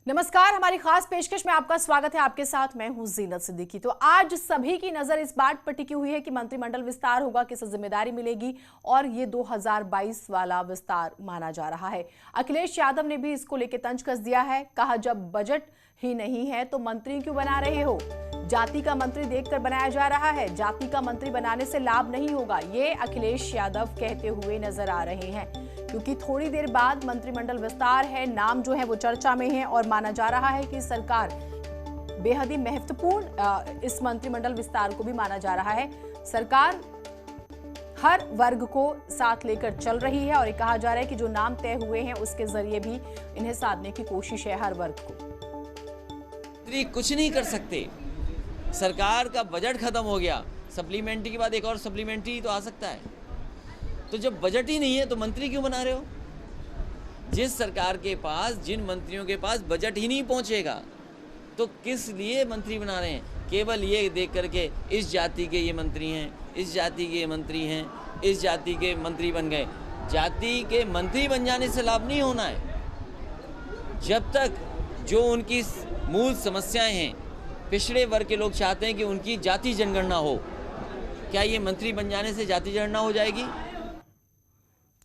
नमस्कार, हमारी खास पेशकश में आपका स्वागत है। आपके साथ मैं हूं जीनत सिद्दीकी। तो आज सभी की नजर इस बात पर टिकी हुई है कि मंत्रिमंडल विस्तार होगा, किसे जिम्मेदारी मिलेगी, और ये 2022 वाला विस्तार माना जा रहा है। अखिलेश यादव ने भी इसको लेकर तंज कस दिया है। कहा, जब बजट ही नहीं है तो मंत्री क्यों बना रहे हो? जाति का मंत्री देखकर बनाया जा रहा है, जाति का मंत्री बनाने से लाभ नहीं होगा, ये अखिलेश यादव कहते हुए नजर आ रहे हैं। क्योंकि थोड़ी देर बाद मंत्रिमंडल विस्तार है, नाम जो है वो चर्चा में है और माना जा रहा है कि सरकार बेहद ही महत्वपूर्ण इस मंत्रिमंडल विस्तार को भी माना जा रहा है। सरकार हर वर्ग को साथ लेकर चल रही है और ये कहा जा रहा है कि जो नाम तय हुए हैं उसके जरिए भी इन्हें साधने की कोशिश है हर वर्ग को। कुछ नहीं कर सकते, सरकार का बजट खत्म हो गया, सप्लीमेंट्री के बाद एक और सप्लीमेंट्री तो आ सकता है। तो जब बजट ही नहीं है तो मंत्री क्यों बना रहे हो? जिस सरकार के पास, जिन मंत्रियों के पास बजट ही नहीं पहुंचेगा तो किस लिए मंत्री बना रहे हैं? केवल ये देख करके इस जाति के ये मंत्री हैं, इस जाति के ये मंत्री हैं, इस जाति के मंत्री बन गए। जाति के मंत्री बन जाने से लाभ नहीं होना है। जब तक जो उनकी मूल समस्याएं हैं, पिछड़े वर्ग के लोग चाहते हैं कि उनकी जाति जनगणना हो, क्या ये मंत्री बन जाने से जाति जनगणना हो जाएगी?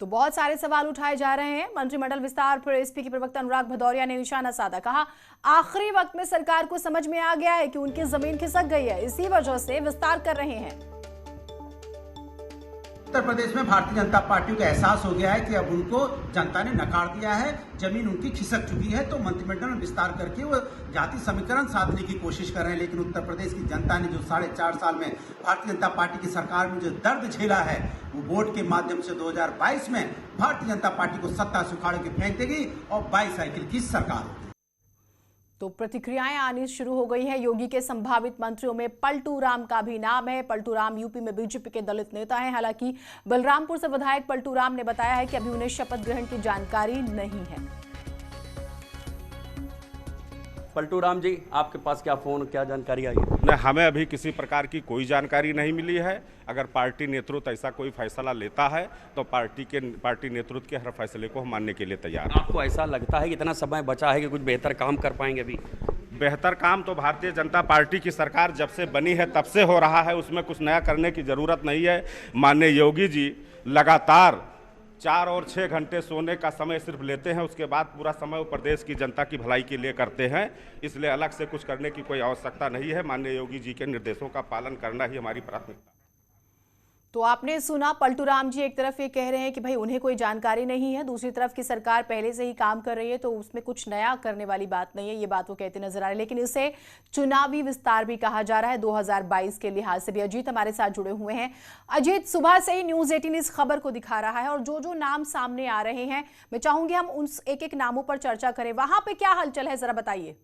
तो बहुत सारे सवाल उठाए जा रहे हैं। मंत्रिमंडल विस्तार पर एसपी के प्रवक्ता अनुराग भदौरिया ने निशाना साधा। कहा, आखिरी वक्त में सरकार को समझ में आ गया है कि उनकी जमीन खिसक गई है, इसी वजह से विस्तार कर रहे हैं। उत्तर प्रदेश में भारतीय जनता पार्टी को एहसास हो गया है कि अब उनको जनता ने नकार दिया है, जमीन उनकी खिसक चुकी है, तो मंत्रिमंडल में विस्तार करके वो जाति समीकरण साधने की कोशिश कर रहे हैं। लेकिन उत्तर प्रदेश की जनता ने जो 4.5 साल में भारतीय जनता पार्टी की सरकार में जो दर्द झेला है, वो वोट के माध्यम से 2022 में भारतीय जनता पार्टी को सत्ता से उखाड़ के फेंक देगी और 22 साइकिल की सरकार होगी। तो प्रतिक्रियाएं आनी शुरू हो गई है। योगी के संभावित मंत्रियों में पलटू राम का भी नाम है। पलटू राम यूपी में बीजेपी के दलित नेता हैं। हालांकि बलरामपुर से विधायक पलटू राम ने बताया है कि अभी उन्हें शपथ ग्रहण की जानकारी नहीं है। पलटू राम जी, आपके पास क्या फोन, क्या जानकारी आई है? नहीं, हमें अभी किसी प्रकार की कोई जानकारी नहीं मिली है। अगर पार्टी नेतृत्व ऐसा कोई फैसला लेता है तो पार्टी नेतृत्व के हर फैसले को हम मानने के लिए तैयार हैं। आपको ऐसा लगता है कि इतना समय बचा है कि कुछ बेहतर काम कर पाएंगे अभी? बेहतर काम तो भारतीय जनता पार्टी की सरकार जब से बनी है तब से हो रहा है, उसमें कुछ नया करने की जरूरत नहीं है। माननीय योगी जी लगातार 4 और 6 घंटे सोने का समय सिर्फ लेते हैं, उसके बाद पूरा समय वो प्रदेश की जनता की भलाई के लिए करते हैं। इसलिए अलग से कुछ करने की कोई आवश्यकता नहीं है। माननीय योगी जी के निर्देशों का पालन करना ही हमारी प्राथमिकता है। तो आपने सुना, पलटू राम जी एक तरफ ये कह रहे हैं कि भाई उन्हें कोई जानकारी नहीं है, दूसरी तरफ की सरकार पहले से ही काम कर रही है तो उसमें कुछ नया करने वाली बात नहीं है, ये बात वो कहते नजर आ रहे हैं। लेकिन इसे चुनावी विस्तार भी कहा जा रहा है 2022 के लिहाज से भी। अजीत हमारे साथ जुड़े हुए हैं। अजीत, सुबह से ही न्यूज 18 इस खबर को दिखा रहा है और जो जो नाम सामने आ रहे हैं, मैं चाहूंगी हम उन एक एक नामों पर चर्चा करें। वहां पे क्या हलचल है, जरा बताइए।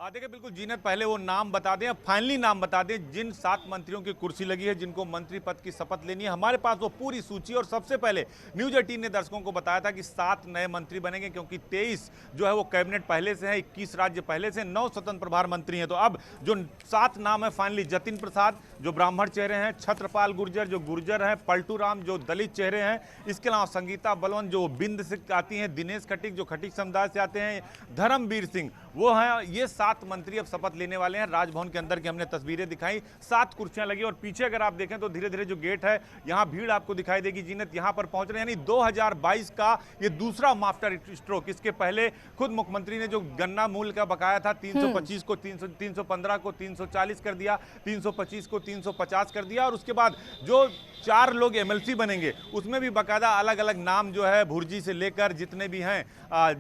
देखिए, बिल्कुल जीनत, पहले वो नाम बता दें, फाइनली नाम बता दें जिन 7 मंत्रियों की कुर्सी लगी है, जिनको मंत्री पद की शपथ लेनी है। हमारे पास वो पूरी सूची, और सबसे पहले न्यूज 18 ने दर्शकों को बताया था कि 7 नए मंत्री बनेंगे, क्योंकि 23 जो है वो कैबिनेट पहले से है, 21 राज्य पहले से, 9 स्वतंत्र प्रभार मंत्री हैं। तो अब जो 7 नाम है फाइनली, जतिन प्रसाद जो ब्राह्मण चेहरे हैं, छत्रपाल गुर्जर जो गुर्जर हैं, पलटू राम जो दलित चेहरे हैं, इसके अलावा संगीता बलवन जो बिंद से आती हैं, दिनेश खटीक जो खटीक समुदाय से आते हैं, धर्मवीर सिंह वो हैं। ये 7 मंत्री अब शपथ लेने वाले हैं। राजभवन के अंदर की हमने तस्वीरें दिखाई, 7 कुर्सियां लगी और पीछे अगर आप देखें तो धीरे धीरे जो गेट है, यहाँ भीड़ आपको दिखाई देगी। जीनत यहाँ पर पहुंच रहे हैं, यानी 2022 का ये दूसरा मास्टर स्ट्रोक। इसके पहले खुद मुख्यमंत्री ने जो गन्ना मूल्य का बकाया था 325 को 315 को 340 कर दिया, 325 को 350 कर दिया, और उसके बाद जो 4 लोग एमएलसी बनेंगे उसमें भी बाकायदा अलग अलग नाम जो है, भुर्जी से लेकर जितने भी हैं,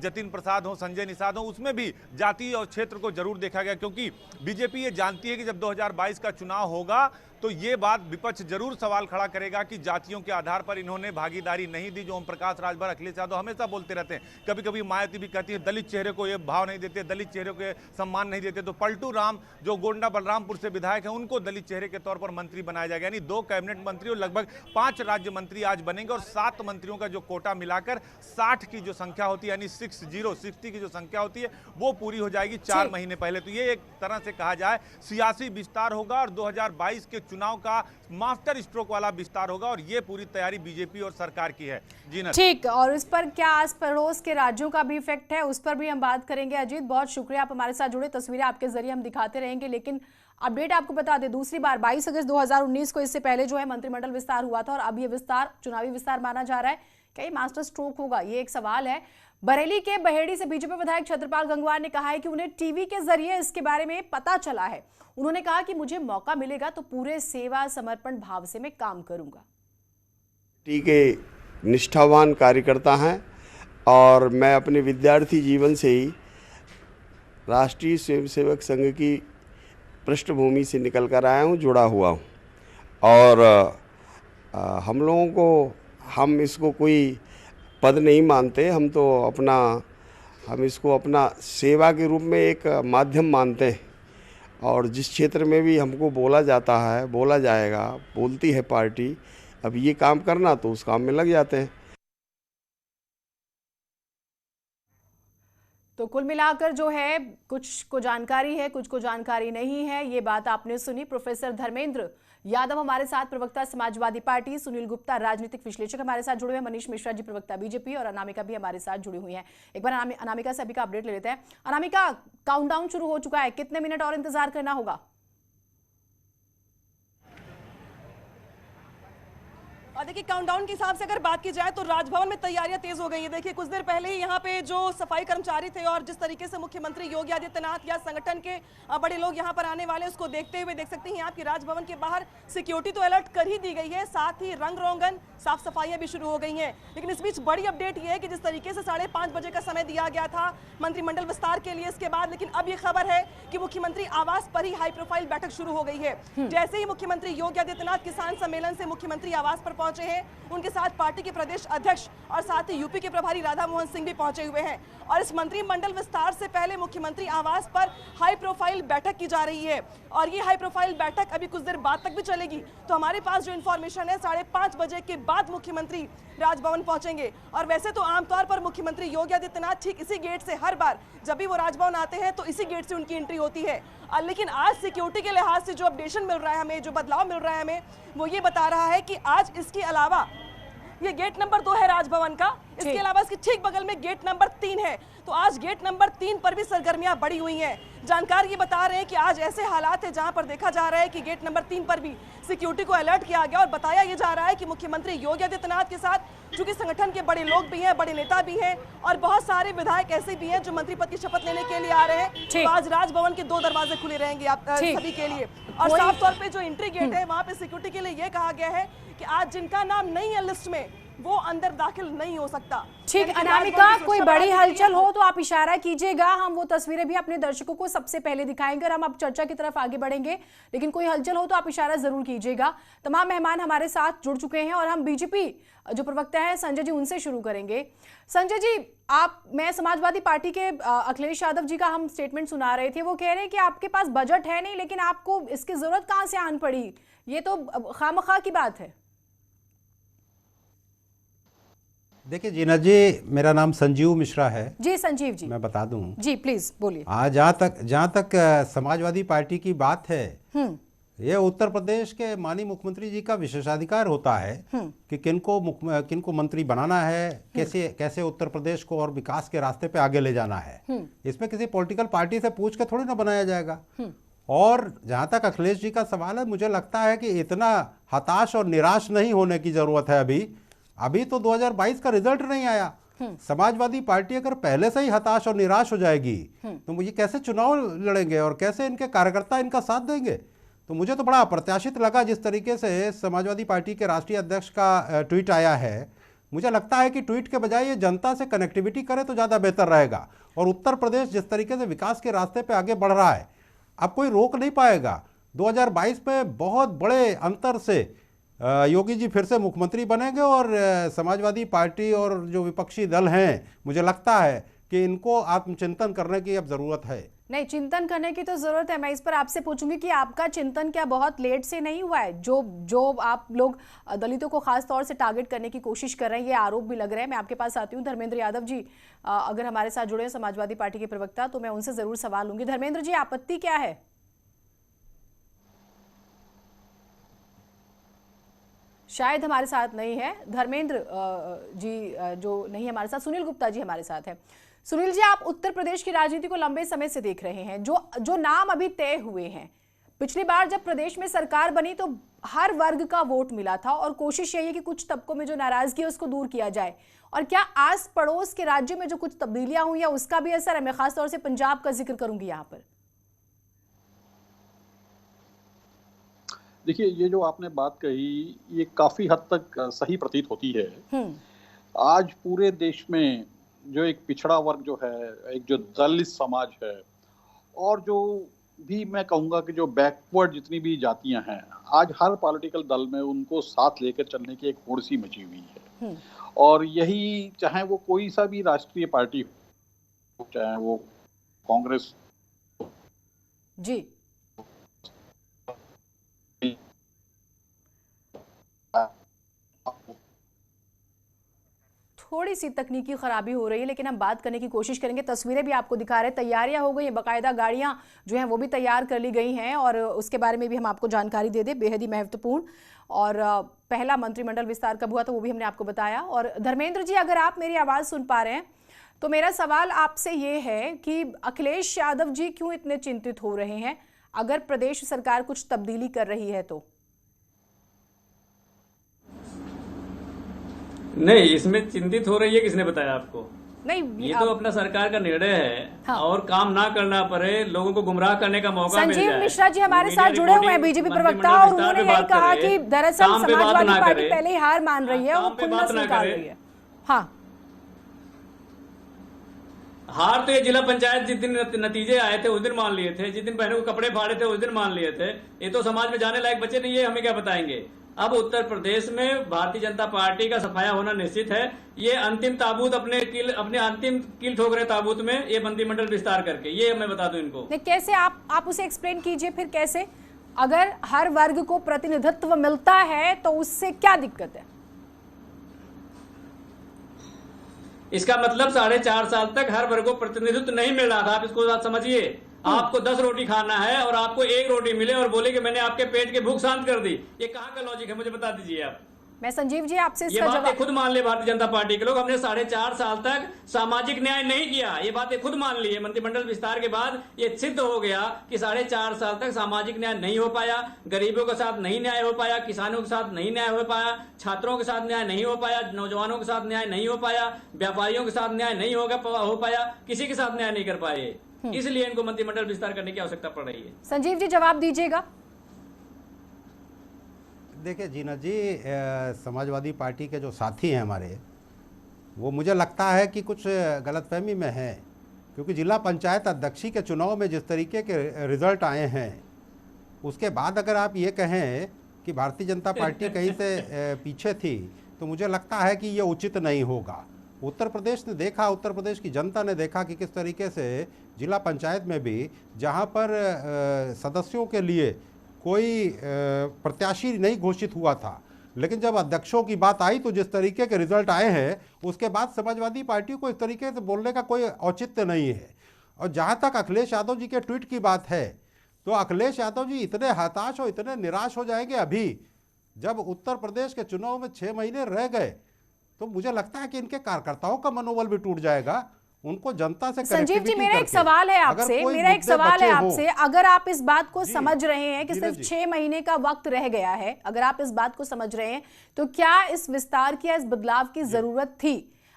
जतिन प्रसाद हो, संजय निषाद हो, उसमें भी जाति और क्षेत्र को जरूर देखा गया। क्योंकि बीजेपी ये जानती है कि जब 2022 का चुनाव होगा तो ये बात विपक्ष जरूर सवाल खड़ा करेगा कि जातियों के आधार पर इन्होंने भागीदारी नहीं दी, जो ओम प्रकाश राजभर, अखिलेश यादव हमेशा बोलते रहते हैं। कभी कभी मायावती भी कहती है दलित चेहरे को ये भाव नहीं देते, दलित चेहरे को सम्मान नहीं देते। तो पलटू राम जो गोंडा बलरामपुर से विधायक हैं, उनको दलित चेहरे के तौर पर मंत्री बनाया जाएगा। यानी 2 कैबिनेट मंत्री और लगभग 5 राज्य मंत्री आज बनेंगे, और 7 मंत्रियों का जो कोटा मिलाकर 60 की जो संख्या होती है, यानी 60 की जो संख्या होती है, वो पूरी हो जाएगी 4 महीने पहले। तो ये एक तरह से कहा जाए सियासी विस्तार होगा, और 2022 के चुनाव का मास्टर स्ट्रोक वाला विस्तार होगा और ये पूरी तैयारी बीजेपी और सरकार की है। जीनत, ठीक, और इस पर क्या आस पड़ोस के राज्यों का भी इफेक्ट है, उस पर भी हम बात करेंगे। अजीत, बहुत शुक्रिया, आप हमारे साथ जुड़े, तस्वीरें आपके जरिए हम दिखाते रहेंगे। लेकिन अपडेट आपको बता दें, दूसरी बार 22 अगस्त 2019 को इससे पहले जो है मंत्रिमंडल विस्तार हुआ था और अब ये विस्तार चुनावी विस्तार माना जा रहा है। क्या ये मास्टर स्ट्रोक होगा, ये एक सवाल है। बरेली के बहेड़ी से बीजेपी विधायक छत्रपाल गंगवार ने कहा है कि उन्हें टीवी के जरिए इसके बारे में पता चला है। उन्होंने कहा कि मुझे मौका मिलेगा तो पूरे सेवा समर्पण भाव से मैं काम करूंगा। के निष्ठावान कार्यकर्ता हैं और मैं अपने विद्यार्थी जीवन से ही राष्ट्रीय स्वयंसेवक संघ की पृष्ठभूमि से निकल कर आया हूँ, जुड़ा हुआ हूँ। और हम लोगों को, हम इसको कोई पद नहीं मानते, हम इसको अपना सेवा के रूप में एक माध्यम मानते हैं। और जिस क्षेत्र में भी हमको बोला जाता है, बोला जाएगा, बोलती है पार्टी, अब ये काम करना, तो उस काम में लग जाते हैं। तो कुल मिलाकर जो है कुछ को जानकारी है, कुछ को जानकारी नहीं है, ये बात आपने सुनी। प्रोफेसर धर्मेंद्र यादव हमारे साथ, प्रवक्ता समाजवादी पार्टी, सुनील गुप्ता राजनीतिक विश्लेषक हमारे साथ जुड़े हुए हैं, मनीष मिश्रा जी प्रवक्ता बीजेपी, और अनामिका भी हमारे साथ जुड़ी हुई हैं। एक बार अनामिका से अभी का अपडेट ले लेते हैं। अनामिका, काउंटडाउन शुरू हो चुका है, कितने मिनट और इंतजार करना होगा? देखिए, काउंटडाउन के हिसाब से अगर बात की जाए तो राजभवन में तैयारियां तेज हो गई है। देखिए, कुछ देर पहले ही यहाँ पे जो सफाई कर्मचारी थे और जिस तरीके से मुख्यमंत्री योगी आदित्यनाथ या संगठन के बड़े लोग यहाँ पर आने वाले, उसको देखते हुए देख सकते हैं यहाँ की राजभवन के बाहर सिक्योरिटी तो अलर्ट कर ही दी गई है, साथ ही रंग रोगन साफ सफाइयां भी शुरू हो गई हैं। लेकिन इस बीच बड़ी अपडेट ये है कि जिस तरीके से 5:30 बजे का समय दिया गया था मंत्रिमंडल विस्तार के लिए, इसके बाद लेकिन अब ये खबर है कि मुख्यमंत्री आवास पर ही हाई प्रोफाइल बैठक शुरू हो गई है। जैसे ही मुख्यमंत्री योगी आदित्यनाथ किसान सम्मेलन से मुख्यमंत्री आवास पर पहुंचे हैं, उनके साथ पार्टी के प्रदेश अध्यक्ष और साथ ही यूपी के प्रभारी राधा मोहन सिंह भी पहुंचे हुए हैं। और इस मंत्रिमंडल विस्तार से पहले मुख्यमंत्री आवास पर हाई प्रोफाइल बैठक की जा रही है और ये हाई प्रोफाइल बैठक अभी कुछ देर बाद तक भी चलेगी। तो हमारे पास जो इन्फॉर्मेशन है, 5:30 बजे के बाद मुख्यमंत्री राजभवन पहुंचेंगे। और वैसे तो आमतौर पर मुख्यमंत्री योगी आदित्यनाथ ठीक इसी गेट से हर बार जब भी वो राजभवन आते हैं तो इसी गेट से उनकी एंट्री होती है। लेकिन आज सिक्योरिटी के लिहाज से जो अपडेशन मिल रहा है हमें, जो बदलाव मिल रहा है हमें, वो ये बता रहा है कि आज इसके अलावा ये गेट नंबर 2 है राजभवन का, इसके अलावा इसके ठीक बगल में गेट नंबर 3 है। तो आज गेट नंबर 3 पर भी सरगर्मियां बढ़ी हुई हैं। जानकार ये बता रहे हैं कि आज ऐसे हालात है जहां पर देखा जा रहा है कि गेट नंबर 3 पर भी सिक्योरिटी को अलर्ट किया गया और बताया ये जा रहा है कि मुख्यमंत्री योगी आदित्यनाथ के साथ चूंकि संगठन के बड़े लोग भी हैं, बड़े नेता भी हैं और बहुत सारे विधायक ऐसे भी हैं जो मंत्री पद की शपथ लेने के लिए आ रहे हैं। तो आज राजभवन के 2 दरवाजे खुले रहेंगे आप सभी के लिए। और साफ तौर पे जो एंट्री गेट है वहां पे सिक्योरिटी के लिए ये कहा गया है कि आज जिनका नाम नहीं है लिस्ट में वो अंदर दाखिल नहीं हो सकता। ठीक, अनामिका, कोई बड़ी हलचल हो तो आप इशारा कीजिएगा, हम वो तस्वीरें भी अपने दर्शकों को सबसे पहले दिखाएंगे और हम अब चर्चा की तरफ आगे बढ़ेंगे। लेकिन कोई हलचल हो तो आप इशारा जरूर कीजिएगा। तमाम मेहमान हमारे साथ जुड़ चुके हैं और हम बीजेपी जो प्रवक्ता है संजय जी, उनसे शुरू करेंगे। संजय जी, मैं समाजवादी पार्टी के अखिलेश यादव जी का हम स्टेटमेंट सुना रहे थे, वो कह रहे हैं कि आपके पास बजट है नहीं, लेकिन आपको इसकी जरूरत कहां से आन पड़ी, ये तो खामखा की बात है। देखिए जीनत जी, मेरा नाम संजीव मिश्रा है। जी संजीव जी, मैं बता दूं जी, प्लीज बोलिए। आज जहाँ तक समाजवादी पार्टी की बात है, ये उत्तर प्रदेश के माननीय मुख्यमंत्री जी का विशेषाधिकार होता है कि किनको मंत्री बनाना है, कैसे उत्तर प्रदेश को और विकास के रास्ते पे आगे ले जाना है। इसमें किसी पॉलिटिकल पार्टी से पूछ के थोड़ी ना बनाया जाएगा। और जहाँ तक अखिलेश जी का सवाल है, मुझे लगता है कि इतना हताश और निराश नहीं होने की जरूरत है। अभी तो 2022 का रिजल्ट नहीं आया। समाजवादी पार्टी अगर पहले से ही हताश और निराश हो जाएगी तो ये कैसे चुनाव लड़ेंगे और कैसे इनके कार्यकर्ता इनका साथ देंगे। तो मुझे तो बड़ा अप्रत्याशित लगा जिस तरीके से समाजवादी पार्टी के राष्ट्रीय अध्यक्ष का ट्वीट आया है। मुझे लगता है कि ट्वीट के बजाय ये जनता से कनेक्टिविटी करे तो ज़्यादा बेहतर रहेगा। और उत्तर प्रदेश जिस तरीके से विकास के रास्ते पे आगे बढ़ रहा है, अब कोई रोक नहीं पाएगा। 2022 में बहुत बड़े अंतर से योगी जी फिर से मुख्यमंत्री बनेंगे और समाजवादी पार्टी और जो विपक्षी दल हैं, मुझे लगता है कि इनको आत्मचिंतन करने की अब जरूरत है। नहीं, चिंतन करने की तो जरूरत है। मैं इस पर आपसे पूछूंगी कि आपका चिंतन क्या बहुत लेट से नहीं हुआ है? जो आप लोग दलितों को खास तौर से टारगेट करने की कोशिश कर रहे हैं, ये आरोप भी लग रहे हैं। मैं आपके पास आती हूँ। धर्मेंद्र यादव जी अगर हमारे साथ जुड़े हैं, समाजवादी पार्टी के प्रवक्ता, तो मैं उनसे जरूर सवाल लूंगी। धर्मेंद्र जी, आपत्ति क्या है? शायद हमारे साथ नहीं है धर्मेंद्र जी, जो नहीं है हमारे साथ, सुनील गुप्ता जी हमारे साथ है। सुनील जी, आप उत्तर प्रदेश की राजनीति को लंबे समय से देख रहे हैं। जो नाम अभी तय हुए हैं, पिछली बार जब प्रदेश में सरकार बनी तो हर वर्ग का वोट मिला था और कोशिश यही है कि कुछ तबकों में जो नाराजगी है उसको दूर किया जाए। और क्या आस पड़ोस के राज्य में जो कुछ तब्दीलियां हुई है उसका भी असर है? मैं खासतौर से पंजाब का जिक्र करूंगी यहाँ पर। देखिए, ये जो आपने बात कही ये काफी हद तक सही प्रतीत होती है। आज पूरे देश में जो एक पिछड़ा वर्ग जो है, एक जो दलित समाज है, और जो भी मैं कहूँगा कि जो बैकवर्ड जितनी भी जातियां हैं, आज हर पॉलिटिकल दल में उनको साथ लेकर चलने की एक होड़ सी मची हुई है। और यही, चाहे वो कोई सा भी राष्ट्रीय पार्टी हो, चाहे वो कांग्रेस जी, थोड़ी सी तकनीकी खराबी हो रही है, लेकिन हम बात करने की कोशिश करेंगे। तस्वीरें भी आपको दिखा रहे हैं, तैयारियां हो गई हैं, बाकायदा गाड़ियां जो हैं वो भी तैयार कर ली गई हैं और उसके बारे में भी हम आपको जानकारी दे दें, बेहद ही महत्वपूर्ण। और पहला मंत्रिमंडल विस्तार कब हुआ था वो भी हमने आपको बताया। और धर्मेंद्र जी, अगर आप मेरी आवाज़ सुन पा रहे हैं तो मेरा सवाल आपसे ये है कि अखिलेश यादव जी क्यों इतने चिंतित हो रहे हैं अगर प्रदेश सरकार कुछ तब्दीली कर रही है तो? नहीं, इसमें चिंतित हो रही है किसने बताया आपको? नहीं, ये तो अपना सरकार का निर्णय है। हाँ। और काम ना करना पड़े, लोगों को गुमराह करने का मौका मिल जाए। संजीव मिश्रा जी हमारे साथ जुड़े हुए हैं, बीजेपी प्रवक्ता, और उन्होंने यही कहा कि दरअसल समाजवादी पार्टी पहले ही हार मान रही है और खुन्नस निकाल रही है। हाँ, हार तो ये जिला पंचायत जिस दिन नतीजे आए थे उस दिन मान लिए थे, जिस दिन बहनों को कपड़े फाड़े थे उस दिन मान लिए थे। ये तो समाज में जाने लायक बच्चे नहीं है, हमें क्या बताएंगे। अब उत्तर प्रदेश में भारतीय जनता पार्टी का सफाया होना निश्चित है। ये अंतिम ताबूत अपने अंतिम कील ठोक रहे ताबूत में ये मंत्रिमंडल विस्तार करके, ये मैं बता दूं इनको। कैसे आप उसे एक्सप्लेन कीजिए फिर, कैसे? अगर हर वर्ग को प्रतिनिधित्व मिलता है तो उससे क्या दिक्कत है? इसका मतलब 4.5 साल तक हर वर्ग को प्रतिनिधित्व नहीं मिल रहा था। आप इसको समझिए। आपको 10 रोटी खाना है और आपको 1 रोटी मिले और बोले कि मैंने आपके पेट की भूख शांत कर दी, ये कहाँ का लॉजिक है? मुझे बता दीजिए आप। मैं संजीव जी आपसे ये बातें खुद मान ले भारतीय जनता पार्टी के लोग। हमने 4.5 साल तक सामाजिक न्याय नहीं किया, ये बातें खुद मान ली है। मंत्रिमंडल विस्तार के बाद ये सिद्ध हो गया कि 4.5 साल तक सामाजिक न्याय नहीं हो पाया, गरीबों के साथ नहीं न्याय हो पाया, किसानों के साथ नहीं न्याय हो पाया, छात्रों के साथ न्याय नहीं हो पाया, नौजवानों के साथ न्याय नहीं हो पाया, व्यापारियों के साथ न्याय नहीं हो पाया, किसी के साथ न्याय नहीं कर पाए। इसलिए इनको मंत्रिमंडल विस्तार करने की आवश्यकता पड़ रही है। संजीव जी जवाब दीजिएगा। देखिए जीना जी, समाजवादी पार्टी के जो साथी हैं हमारे, वो मुझे लगता है कि कुछ गलतफहमी में हैं, क्योंकि जिला पंचायत अध्यक्षी के चुनाव में जिस तरीके के रिजल्ट आए हैं उसके बाद अगर आप ये कहें कि भारतीय जनता पार्टी कहीं से पीछे थी तो मुझे लगता है कि ये उचित नहीं होगा। उत्तर प्रदेश ने देखा, उत्तर प्रदेश की जनता ने देखा कि किस तरीके से जिला पंचायत में भी जहां पर सदस्यों के लिए कोई प्रत्याशी नहीं घोषित हुआ था, लेकिन जब अध्यक्षों की बात आई तो जिस तरीके के रिजल्ट आए हैं उसके बाद समाजवादी पार्टी को इस तरीके से बोलने का कोई औचित्य नहीं है। और जहां तक अखिलेश यादव जी के ट्वीट की बात है तो अखिलेश यादव जी इतने हताश और इतने निराश हो जाएंगे अभी, जब उत्तर प्रदेश के चुनाव में 6 महीने रह गए तो मुझे लगता है कि इनके कार्यकर्ताओं का मनोबल भी टूट जाएगा। उनको जनता से संजीव जी, मेरा एक सवाल है आपसे, अगर आप इस बात को समझ रहे हैं कि सिर्फ 6 महीने का वक्त रह गया है, अगर आप इस बात को समझ रहे हैं तो क्या इस विस्तार की, इस बदलाव की जरूरत थी?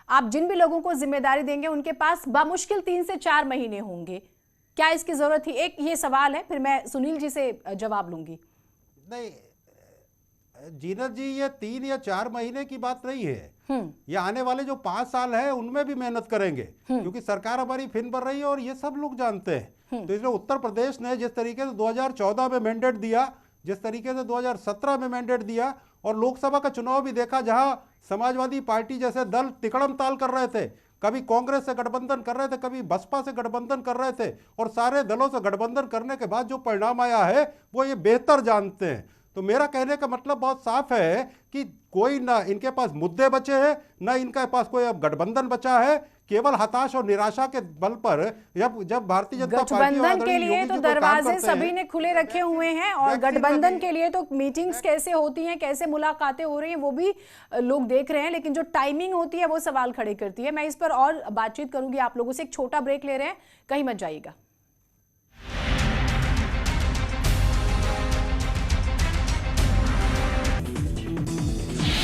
आप जिन भी लोगों को जिम्मेदारी देंगे उनके पास बामुश्किल 3 से 4 महीने होंगे, क्या इसकी जरूरत थी? एक ये सवाल है, फिर मैं सुनील जी से जवाब लूंगी। नहीं जीनत जी, ये 3 या 4 महीने की बात नहीं है, ये आने वाले जो 5 साल है उनमें भी मेहनत करेंगे, क्योंकि सरकार हमारी फिन भर रही है और ये सब लोग जानते हैं। तो इसलिए उत्तर प्रदेश ने जिस तरीके से 2014 में मैंडेट दिया, जिस तरीके से 2017 में मैंडेट दिया, और लोकसभा का चुनाव भी देखा जहां समाजवादी पार्टी जैसे दल तिकड़म ताल कर रहे थे, कभी कांग्रेस से गठबंधन कर रहे थे, कभी बसपा से गठबंधन कर रहे थे, और सारे दलों से गठबंधन करने के बाद जो परिणाम आया है वो ये बेहतर जानते हैं। तो मेरा कहने का मतलब बहुत साफ है कि कोई ना इनके पास मुद्दे बचे हैं, ना इनके पास कोई अब गठबंधन बचा है। केवल हताश और निराशा के बल पर जब भारतीय जनता पार्टी गठबंधन के लिए तो दरवाजे सभी ने खुले रखे हुए हैं, और गठबंधन के लिए तो मीटिंग्स कैसे होती हैं, कैसे मुलाकातें हो रही हैं, वो भी लोग देख रहे हैं। लेकिन जो टाइमिंग होती है वो सवाल खड़े करती है। मैं इस पर और बातचीत करूंगी आप लोगों से। एक छोटा ब्रेक ले रहे हैं, कहीं मत जाइएगा।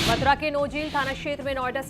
मथुरा के नोजील थाना क्षेत्र में नोएडा